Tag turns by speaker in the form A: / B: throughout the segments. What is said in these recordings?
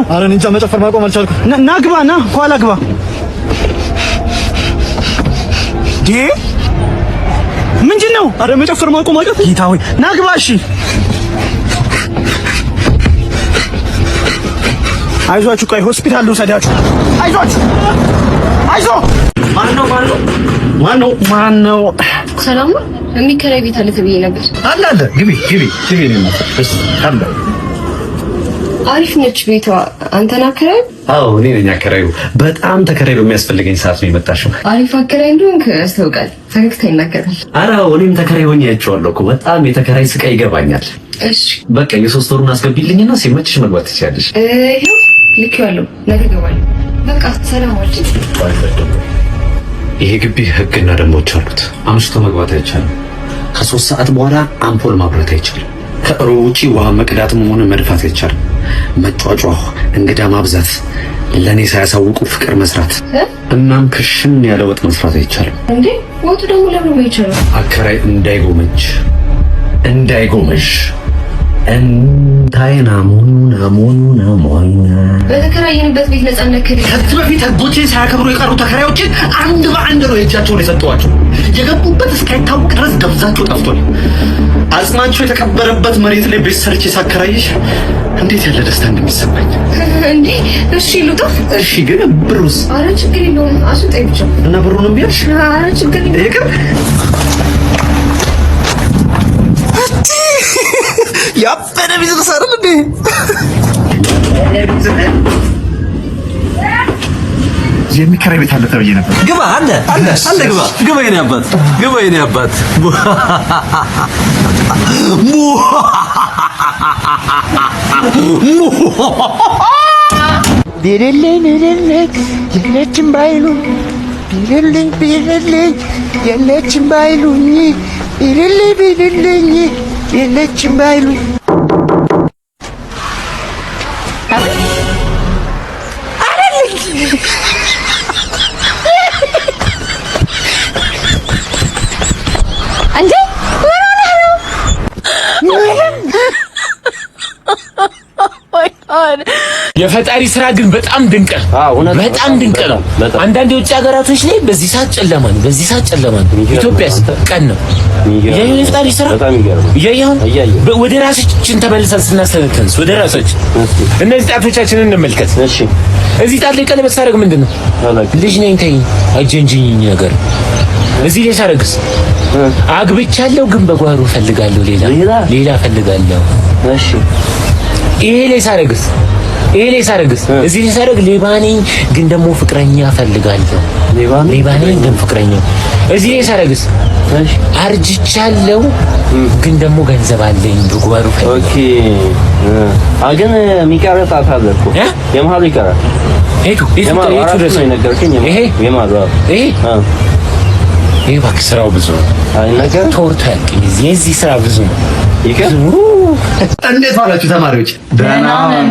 A: ምንድነው?
B: ኧረ እኔ እንጃ መጨፈር ማቆም አልቻልኩም።
A: ና ግባ፣ ና ኋላ ግባ። ምንድነው?
B: ኧረ መጨፈር ማቆም አቃተኝ።
A: ጌታ ሆይ ና ግባ። እሺ አይዟችሁ፣ ቆይ ሆስፒታል ልውሰዳችሁ። አይዟችሁ፣ አይዞ። ማነው?
C: ሰላም ነው። የሚከራይ ቤት አለ ተብዬ ነበር።
B: አለ ግቢ ነው ማለት አለ።
C: አሪፍ ነች ቤቷ። አንተ ነህ አከራዩ?
B: አዎ እኔ ነኝ አከራዩ። በጣም ተከራይ በሚያስፈልገኝ ሰዓት ነው የመጣሽው።
C: አሪፍ አከራይ እንደሆንክ ያስታውቃል። ፈገግታ ይናገራል።
B: ኧረ እኔም ተከራይ ሆኜ አይቼዋለሁ እኮ። በጣም የተከራይ ስቃይ ይገባኛል።
C: እሺ በቃ
B: የ3 ወሩን አስገቢልኝና ሲመችሽ መግባት ትችያለሽ።
C: ይሄው ልኬዋለሁ። ነገ እገባለሁ። በቃ ሰላም ዋልሽ።
B: ይሄ ግቢ ህግና ደንቦች አሉት። አምሽቶ መግባት አይቻልም። ከ3 ሰዓት በኋላ አምፖል ማብራት አይቻልም። ከእሮ ውጪ ውሃ መቅዳትም ሆነ መድፋት አይቻልም። መጫጫህ፣ እንግዳ ማብዛት፣ ለኔ ሳያሳውቁ ፍቅር መስራት፣ እናም ክሽን ያለ ወጥ መስራት አይቻልም።
C: እንዴ ወጡ ደግሞ ለምን አይቻልም?
B: አከራይ እንዳይጎመጅ እንታይና ሞኑና
C: በተከራየንበት ቤት ነፃነት ከዚህ
B: በፊት ህጎችን ሳያከብሩ የቀሩ ተከራዮችን አንድ በአንድ ነው እጃቸውን የሰጠዋቸው። የገቡበት እስካይታወቅ ድረስ ገብዛቸው ጠፍቷል። አጽማቸው የተቀበረበት መሬት ላይ ቤት ሰርቼ ሳከራይሽ እንዴት ያለ ደስታ እንደሚሰማኝ
C: እንዴ! እሺ ልውጣ።
B: እሺ ግን ብሩስ?
C: ኧረ ችግር የለውም አስወጣኝ ብቻ።
B: እና ብሩን እምቢ አልሽ?
C: ኧረ ችግር የለውም።
A: ያበደ ቢዝነስ አይደል እንዴ?
B: የሚከራይ ቤት አለ ተብዬ ነበር።
A: ግባ አለ ግባ የኔ አባት
D: ቢልልኝ የለችም ባይሉ ቢልልኝ የለችም ባይሉኝ ቢልልኝ የለችም ባይሉኝ
C: እንዴ
E: የፈጣሪ ስራ ግን በጣም ድንቅ ነው። አንዳንድ የውጭ ሀገራቶች ላይ በዚህ ሰዓት ጨለማ ነው። ኢትዮጵያስ ቀን ነው። የፈጣሪ ስራ ወደ ራሳችን ተመልሰን ስናስተነተንስ ወደ ራሳችን እነዚህ ጣቶቻችንን እንመልከት። እዚህ ጣት ላይ ቀለበት ሳደርግ ምንድን ነው? ልጅ ነኝ ተይኝ አጀንጅኝ ነገር እዚህ ላይ ሳደርግስ አግብቻለሁ ግን በጓሮ ፈልጋለሁ ሌላ ፈልጋለሁ። ይሄ ላይ ሳደርግስ እዚህ ላይ ሳደርግ ሌባ ነኝ ግን ደግሞ ፍቅረኛ ፈልጋለሁ። ሌባ ነኝ ግን ፍቅረኛ እዚህ ላይ ሳደርግስ አርጅቻለሁ ግን ደግሞ ገንዘብ አለኝ በጓሮ ፈልጋለሁ።
F: ግን የሚቀረጥ አለ እኮ የመሀሉ ይቀራል።
E: የቱ ድረስ ነው የነገርከኝ? ይሄ እባክህ ስራው ብዙ ነው። ቶርታ ያልቅኝ የዚህ ስራ ብዙ ነው።
B: እንዴት ዋላችሁ ተማሪዎች? ደህና ነን።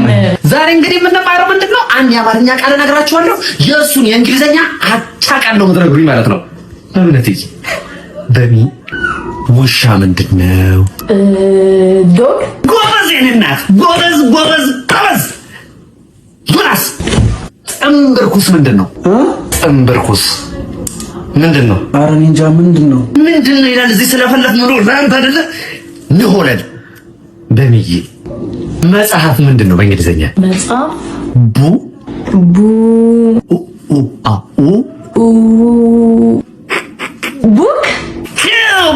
B: ዛሬ እንግዲህ የምንማረው ምንድነው? አንድ የአማርኛ ቃል እነግራችኋለሁ። የእሱን የእንግሊዘኛ አቻ ቃል ነው የምትነግሩኝ ማለት ነው። በእምነቴ በሚ ውሻ ምንድነው?
C: ዶግ።
B: ጎበዝ የኔ እናት ጎበዝ። ዮናስ ጥንብርኩስ ምንድነው? ጥንብርኩስ ምንድን ነው?
A: ኧረ እኔ እንጃ ምንድን ነው
B: ይላል። እዚህ ስለፈለክ ምን ራንት አይደለ ንሆረድ በሚዬ መጽሐፍ ምንድን ነው በእንግሊዘኛ?
C: መጽሐፍ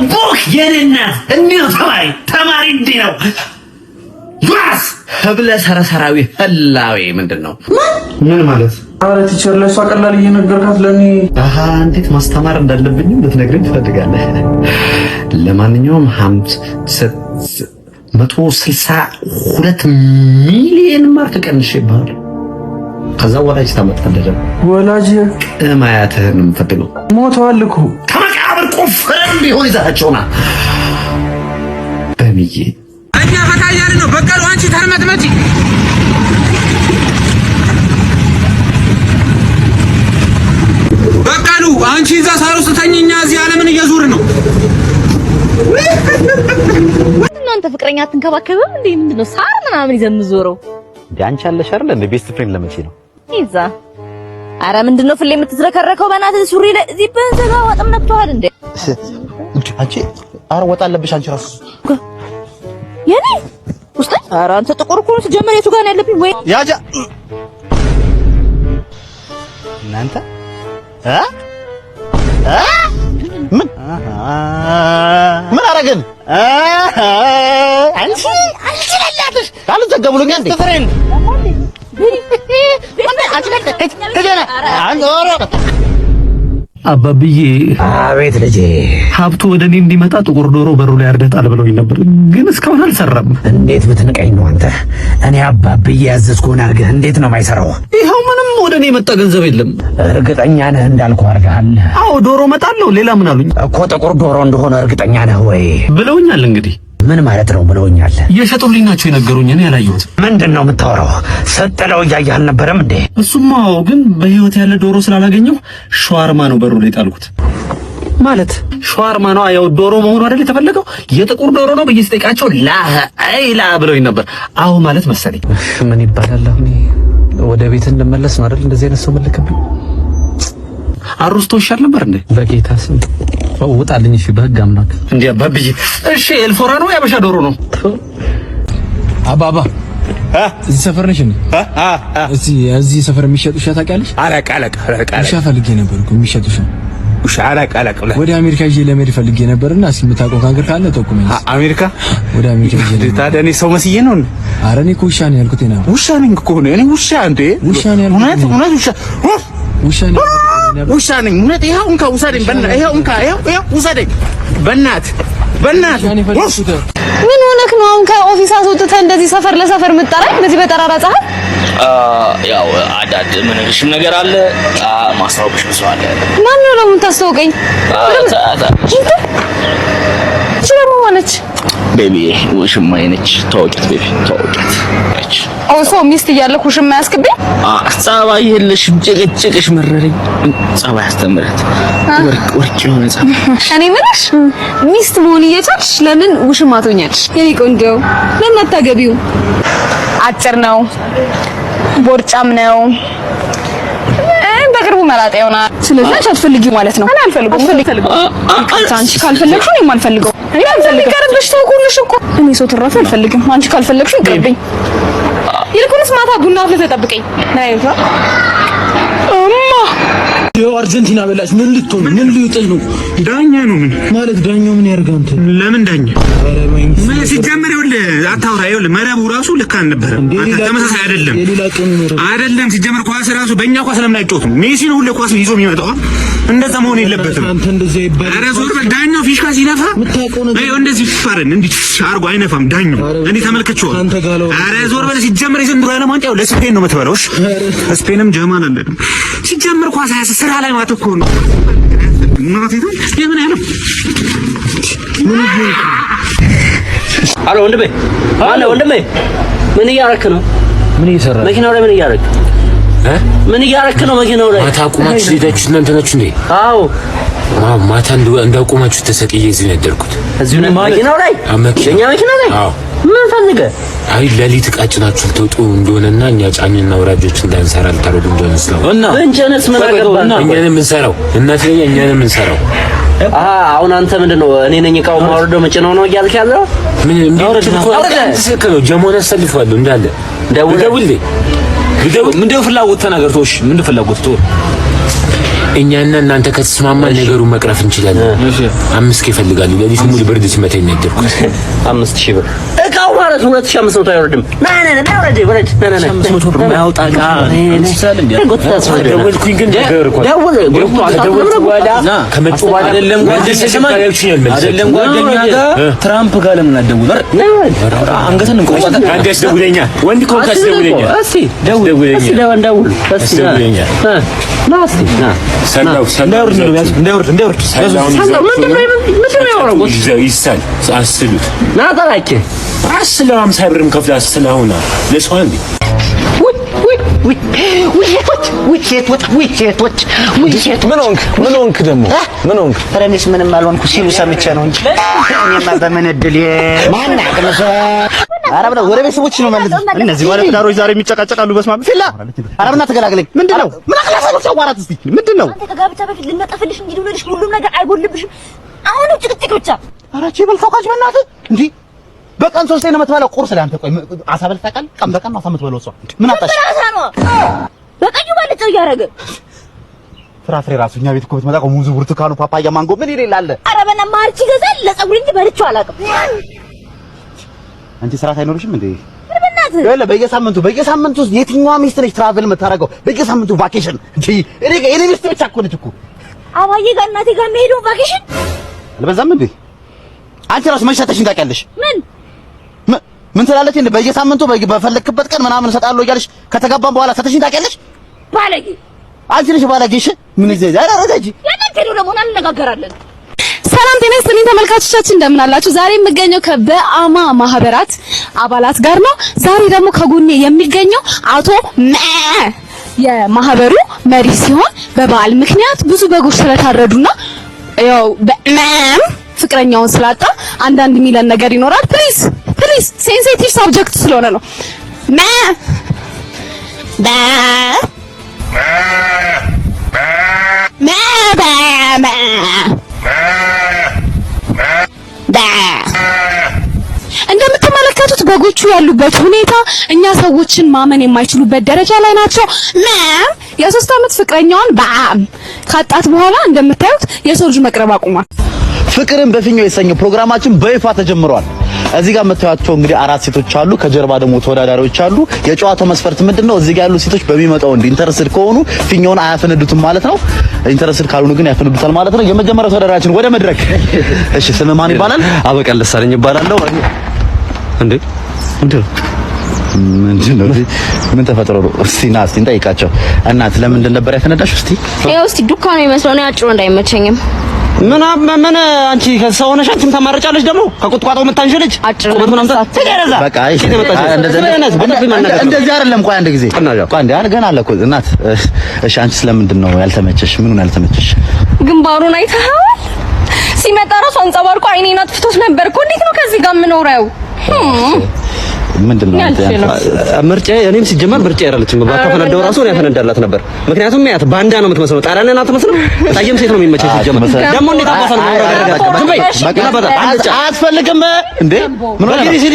B: ቡክ የኔና እንዲሁ ተማሪ እንዲህ ነው። ዩራስ ህብለ ሰረሰራዊ ህላዌ ምንድን ነው? ምን ማለት?
A: ኧረ ቲቸር ለሷ ቀላል እየነገርካት ለኔ
B: እንዴት ማስተማር እንዳለብኝም ልትነግረኝ ትፈልጋለህ? ለማንኛውም 162 ሚሊዮን ማርክ ቀንሼብሃል። ከዛ ወላጅ ታመጣለህ።
A: ወላጅ
B: እማያትህን የምፈልገው
A: ሞተዋል እኮ
B: ከመቃብር ቆፍረን ቢሆን ይዛቸውና በሚዬ
E: እኛ ፈታ እያልን ነው። በቀሉ አንቺ ተርመትመጪ በቀሉ አንቺ እዛ ሳር ውስጥ ተኝ፣ እኛ እዚህ ዓለምን እየዞርን ነው።
G: እናንተ ፍቅረኛ አትንከባከብም እንዴ? ምንድነው ሳር ምናምን ይዘን የምዞረው? አንቺ አለሽ አይደል እንደ ቤስት ፍሬንድ ለመቼ ነው
H: ይዛ? አረ ምንድነው ፍሌ የምትዝረከረከው? በእናትህ ሱሪ ላይ እዚህ በዘጋ ወጥም ነጥቷል እንዴ?
G: አንቺ አረ ወጣ አለብሽ አንቺ ራሱ
H: የኔ ውስጥ። አረ አንተ ጥቁር እኮ ነው ጀመር። የቱ ጋር ነው ያለብኝ? ወይ
G: ያጃ እናንተ ምን አረግን? አንቺ ለላትሽ አልዘገቡልኝ እንዴ? ፍሬንድ
B: አባብዬ
E: አቤት ልጄ።
B: ሀብቱ ወደ እኔ እንዲመጣ ጥቁር ዶሮ በሩ ላይ አርደጣል ብለውኝ ነበር፣ ግን እስካሁን አልሰራም።
E: እንዴት ብትንቀኝ ነው አንተ? እኔ አባብዬ ያዘዝኩህን አድርገህ እንዴት ነው የማይሰራው?
B: ይኸው ምንም ወደ እኔ የመጣ ገንዘብ የለም።
E: እርግጠኛ ነህ እንዳልኩህ አድርገሃል?
B: አዎ ዶሮ እመጣለሁ። ሌላ ምን አሉኝ?
E: እኮ ጥቁር ዶሮ እንደሆነ እርግጠኛ ነህ ወይ
B: ብለውኛል። እንግዲህ
E: ምን ማለት ነው ብለውኛል?
B: እየሸጡልኝ ናቸው የነገሩኝ። እኔ ያላየሁት።
E: ምንድን ነው የምታወራው? ሰጥለው እያየህ አልነበረም እንዴ?
B: እሱማ ግን በህይወት ያለ ዶሮ ስላላገኘሁ ሸዋርማ ነው በሩ ላይ ጣልኩት። ማለት ሸዋርማ ነው ያው ዶሮ መሆኑ አይደል የተፈለገው? የጥቁር ዶሮ ነው ብዬ ስጠይቃቸው ላ ብለውኝ ነበር። አዎ ማለት መሰለኝ።
G: ምን ይባላል አሁን? ወደ ቤት እንመለስ ነው አይደል? እንደዚህ አይነት ሰው መልከብኝ
B: አሩስቶ ይሻል ነበር እንዴ?
G: በጌታ ስም ውጣልኝ። እሺ በህግ አምላክ
B: እንዴ አባብዬ። እሺ ኤልፎራ ነው ያበሻ ዶሮ ነው?
I: አባባ እዚህ ሰፈር ነሽ እንዴ? እዚህ ሰፈር የሚሸጥ ውሻ ታውቂያለሽ?
E: አለቃ
I: ውሻ ፈልጌ ነበር እኮ የሚሸጥ ውሻ።
E: አለቃ
I: ወደ አሜሪካ ይዤ ለመሄድ ፈልጌ ነበርና እስኪ የምታውቀው ካገር ካለ ጠቁመኝ።
E: አሜሪካ?
I: ወደ አሜሪካ ይዤ ነበር።
E: ታዲያ እኔ ሰው መስዬ ነው እንዴ?
I: ኧረ እኔ እኮ ውሻ ነው ያልኩት።
E: ውሻ ነኝ እኮ ነው። እኔ ውሻ እንዴ?
I: ውሻ ነው ያልኩት።
E: እውነት
I: ውሻ ነው
E: ውሻ ነኝ። እውነት ይኸው እንካ ውሰደኝ። ይኸው እንካ ይኸው ውሰደኝ። በእናትህ
H: ምን ሆነክ ነው አሁን ከኦፊስ አስወጥተህ እንደዚህ ሰፈር ለሰፈር የምትጠራኝ በዚህ በጠራራ ፀሐይ?
F: ያው አዳድ ምንሽም ነገር አለ ማስታወቅሽ ብዙ አለ።
H: ማን ነው የምታስተዋውቀኝ? ደግሞ ማነች?
F: ቤቢ ውሽማዬ ነች። ተዋወቂያት ቤቢ ተዋወቂያት።
H: ኦሶ ሚስት እያለኩ ውሽማ ያስክብኝ?
F: ጸባይ የለሽም። ጭቅጭቅሽ መረረኝ። ጸባይ አስተምረት። ወርቅ የሆነ ጸባይ።
H: እኔ ምንሽ ሚስት መሆን እየቻልሽ ለምን ውሽማ ትሆኛለሽ? የኔ ቆንጆ ለምን አታገቢው? አጭር ነው፣ ቦርጫም ነው፣ በቅርቡ መላጣ ይሆናል። ስለዚህ አንቺ አትፈልጊው ማለት ነው? እኔ አልፈልገውም። አንቺ ካልፈለግሽ እኔም አልፈልገውም። እኔ አልፈልግም። ይቀርብሽ፣ ተውኩልሽ እኮ እኔ ሰው ትራፊ አልፈልግም። አንቺ ካልፈለግሽ ይቅርብኝ። ይልቁንስ ማታ ቡና አፍልተህ ጠብቀኝ። ናይቷ
A: አርጀንቲና በላች። ምን ልትሆን ምን ሊውጥል ነው?
B: ዳኛ ነው። ምን
A: ማለት ዳኛው ምን ያርጋ? አንተ
B: ለምን ዳኛ? ምን ሲጀመር ይኸውልህ አታውራ። ይኸውልህ መረቡ ራሱ ልክ አልነበረም። ተመሳሳይ አይደለም አይደለም። ሲጀመር ኳስ ራሱ በእኛ ኳስ ለምን አይጮትም? ሜሲ ነው ሁሌ ኳስ ይዞ የሚመጣው። እንደዛ መሆን የለበትም።
A: አንተ እንደዛ ይባል።
B: ኧረ ዞር በል። ዳኛው ፊሽካ ሲነፋ ይኸው እንደዚህ ይፋረን እንዲህ አርጎ አይነፋም ዳኛው። እኔ ተመልክቼዋለሁ። ኧረ ዞር በል። ሲጀመር የዘንድሮ ዓለም ዋንጫ ለስፔን ነው የምትበላው። ስፔንም ጀማል አለ። ሲጀመር ኳስ ስራ ላይ ማተኮር ነው።
F: አሎ ወንድሜ፣ ምን እያረክ ነው?
E: ምን እየሰራ?
F: መኪናው ላይ ምን እያረክ? ምን እያረክ ነው መኪናው ላይ?
E: ማታ ቁማችሁ ሄዳችሁ እናንተ ናችሁ እንዴ?
F: አዎ
E: ማታ እንዳቁማችሁ ተሰቅዬ እዚህ ነው ያደርኩት።
F: እዚሁ ነው መኪናው ላይ? የእኛ መኪና ላይ?
E: አዎ።
F: ምን ፈልገህ?
E: አይ ሌሊት ቃጭናችሁ ልትወጡ እንደሆነና እኛ ጫኝና ወራጆች እንዳንሰራ ልታረዱ እንደሆነ ስለሆነ እና
F: እንጀነስ ምን አገባን?
E: እኛንም የምንሰራው እናት ላይ እኛንም የምንሰራው።
F: አሁን አንተ ምንድነው እኔ ነኝ እቃው ማውረዶ መጭነው ነው እያልክ ያለው?
E: ምን እንደው ጀሞን አሰልፈዋለሁ እንዳለ ደውልልኝ።
F: ምንድነው ፍላጎት ተናገር። ተውሽ ምንድነው ፍላጎት ተው።
E: እኛና እናንተ ከተስማማን ነገሩን መቅረፍ እንችላለን። 5,000 ይፈልጋሉ። ለሊት ሙሉ ብርድ ሲመታኝ ነው ያደርኩት።
F: 5,000 ብር እቃው ማለት 2,500 አይወርድም። ወረድ 500 ብር ማያወጣ እቃ
E: ደወልኩኝ ግን ከመጡ በኋላ አይደለም
F: ጓደኛ ጋር ትራምፕ ጋር ለምን አትደውል? አንገትን እንቆጣጣ።
E: አንገት ደውለኛ ወንድ ኮንካስ ደውለኛ።
F: እስቲ ደውለኛ ደውል
E: ሰላው እንዳውርድ ይሳል አስሉት
F: ና ታላቂ
E: አስለው 50 ብርም ከፍላ ስለሆነ ለሰው አንዴ
G: ምን ሆንክ ደግሞ? ምን ሆንክ?
D: ኧረ እኔስ ምንም አልሆንኩ ሲሉ ሰምቼ ነው እንጂ እኔማ በምን እድል ማን አቅምሰ ኧረ ብለህ ወደ ቤተሰቦች ነው ማለት እነዚህ ባለ ትዳሮች ዛሬ የሚጨቃጨቃሉ። በስመ አብ ፊላ ኧረ ብለህ ተገላገለኝ። ምንድነው ምን አክላሰው ሰዋራት እስቲ ምንድነው?
J: አንተ ከጋብቻ በፊት ልንጠፍልሽ እንጂ ልውልሽ ሁሉም ነገር አይጎልብሽም። አሁንም ጭቅጭቅ ብቻ።
D: ኧረ እቺ በልተውካች በእናትህ እንዴ በቀን 3 ነው የምትበላው ቁርስ ላይ አንተ ቆይ አሳ በልተህ ታውቃለህ? ቀን በቀን ነው አሳ የምትበላው እሷ ምን አጣሽ?
J: አሳ ነው በቀዩ ባልጨው እያደረገ
D: ፍራፍሬ ራሱ እኛ ቤት እኮ ብትመጣ ሙዝ፣ ብርቱካኑ፣ ፓፓያ፣ ማንጎ ምን ይላል?
J: ኧረ በእናትህ ማርች ይገዛል ለፀጉር እንጂ በልቼው አላውቅም።
D: አንቺ ስራ አይኖርሽም እንዴ?
J: በእናትህ
D: ያለ በየሳምንቱ የትኛዋ ሚስት ነች ትራቨል የምታደርገው? በየሳምንቱ ቫኬሽን እንጂ እኔ ሚስት ብቻ እኮ ነች እኮ
J: አባዬ ጋር እናቴ ጋር የምሄደው ቫኬሽን
D: አልበዛም እንዴ? አንቺ ራሱ መች ሰተሽኝ ታውቂያለሽ? ምን ትላለች እንዴ? በየሳምንቱ በፈለክበት ቀን ምናምን እሰጣለሁ እያለሽ ከተጋባን በኋላ ሰተሽኝ ታውቂያለሽ?
J: ባለጌ
D: አንቺ ነሽ ባለጌ። እሺ ምን ይዘይ አረጋጂ
J: ያንተ ነው ደግሞ እንነጋገራለን።
H: ሰላም ጤና ይስጥልኝ ተመልካቾቻችን፣ እንደምን አላችሁ? ዛሬ የምገኘው ከበአማ ማህበራት አባላት ጋር ነው። ዛሬ ደግሞ ከጎኔ የሚገኘው አቶ የማህበሩ መሪ ሲሆን በበዓል ምክንያት ብዙ በጎች ስለታረዱና ያው ፍቅረኛውን ስላጣ አንዳንድ ሚለን ነገር ይኖራል። ፕሊዝ ሴንሲቲቭ ሳብጀክት ስለሆነ ነው። እንደምትመለከቱት በጎቹ ያሉበት ሁኔታ እኛ ሰዎችን ማመን የማይችሉበት ደረጃ ላይ ናቸው። የ3 ዓመት ፍቅረኛውን ካጣት በኋላ እንደምታዩት የሰው ልጅ መቅረብ አቁሟል።
D: ፍቅርን በፊኛው የተሰኘው ፕሮግራማችን በይፋ ተጀምሯል። እዚህ ጋር የምታዩቸው እንግዲህ 4 ሴቶች አሉ። ከጀርባ ደግሞ ተወዳዳሪዎች አሉ። የጨዋታው መስፈርት ምንድነው? እዚህ ጋር ያሉ ሴቶች በሚመጣው ኢንተረስድ ከሆኑ ፊኛውን አያፈነዱትም ማለት ነው። ኢንተረስድ ካልሆኑ ግን ያፈነዱታል ማለት ነው። የመጀመሪያው ተወዳዳሪያችን ወደ መድረክ። እሺ ስም ማን ይባላል?
B: አበቃል ደሳለኝ ይባላለሁ። እንዴ ምንድነው? ምን ተፈጥሮ ነው? እስቲ እንጠይቃቸው። እናት ለምንድን ነበር ያፈነዳሽው?
J: እስቲ ዱካ ነው የሚመስለው ነው ያጭሩ እንዳይመቸኝም
B: ምን አንቺ ከሰው ሆነሽ አንቺም ታማርጫለሽ። ደግሞ ከቁጥቋጦው የምታንሽ ልጅ ቁመት ምናምን ተገረዛ። በቃ እንደዚህ አይደለም። ቆይ አንድ ጊዜ ቆይ አንዴ ገና አለ እኮ እናት። እሺ አንቺ ስለምንድን ነው ያልተመቸሽ? ምኑን ያልተመቸሽ?
H: ግንባሩን አይተኸዋል? ሲመጣ ራሱ አንጸባርቆ አይኔን አጥፍቶት ነበር እኮ። እንዴት ነው ከዚህ ጋር የምኖረው?
B: ምንድነው ምርጫ? እኔም ሲጀመር ምርጫ አይደለችም። ባካፈነደው ራሱ ነው ያፈነዳላት ነበር። ምክንያቱም ያት ባንዳ ነው የምትመስለው። ጣራነና አትመስልም። ታየም ሴት ነው የሚመቸው ሲጀመር። ደግሞ እንዴት አባሰን ነው ያደረጋችሁ? ዝም በይ በቃ አትፈልግም እንዴ? ምን ነው በግሪ ሲሪ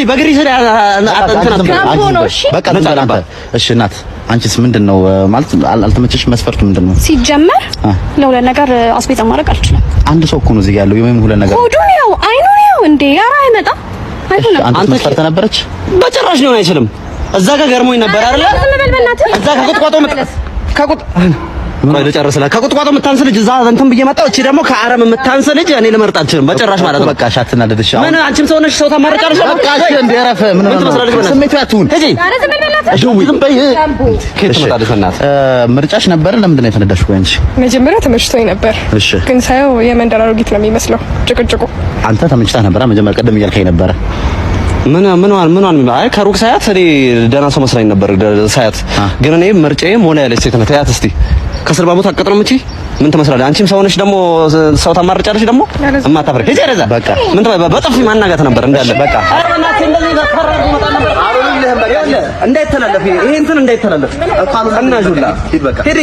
B: በቃ ተላምታ። እሺ እናት አንቺስ ምንድነው ማለት አልተመቸሽ? መስፈርቱ ምንድነው?
H: ሲጀመር ለሁለት ነገር አስቤዛ ማድረግ አልችልም።
D: አንድ ሰው እኮ ነው እዚህ ያለው። የምን ሁለት ነገር
H: ሆዱ ነው አይኑ ነው እንዴ? ኧረ አይመጣም።
D: አንተ መስፈርት ነበረች?
B: በጭራሽ ሊሆን አይችልም። እዛ ጋር ገርሞኝ ነበር አይደለ? እዛ ከቁጥቋጦ ከቁጥቋጦ የምታንስ ልጅ እዛ እንትን ብዬ መጣሁ። እቺ ደግሞ ከአረም የምታንስ ልጅ እኔ ልመርጥ አልችልም በጭራሽ ማለት ነው።
D: በቃ ሻትናደድሽ።
B: ምን አንቺም ሰው ነሽ፣ ሰው ታማርጫለሽ።
D: በቃ እሺ እንደ ረፈ ምን ትመስላለሽ? ስሜቱ ያቱን እጂ ዝም በይ። ምርጫሽ ነበር። ለምንድን ነው የፈነዳሽው? አንቺ
H: መጀመሪያ ተመችቶኝ ነበር፣ ግን ሳየው የመንደር አሮጊት ነው የሚመስለው ጭቅጭቁ።
D: አንተ ተመችታ ነበር መጀመሪያ ቀደም እያልከኝ ነበር።
B: ምን አይ ከሩቅ ሳያት እኔ ደህና ሰው መስላኝ ነበር ሳያት። ግን እኔ ምርጫዬ ሞላ ያለች ሴት ናት። ያት እስቲ ከስር ባቦት አቀጥረም እቺ ምን ትመስላለች? አንቺም ሰው ነሽ ደግሞ ሰው ታማርጫለሽ ደግሞ እማታፍረ ሄጄ ረዛ በቃ ምን በጥፊ ማናጋት ነበር እንዳለ በቃ አረናት እንደዚህ ተከራሩ መጣ ነበር። አሁን ለህም በቃ እንዳይተላለፍ ይሄ እንትን እንዳይተላለፍ እና ጁላ ሂድ በቃ ሂድ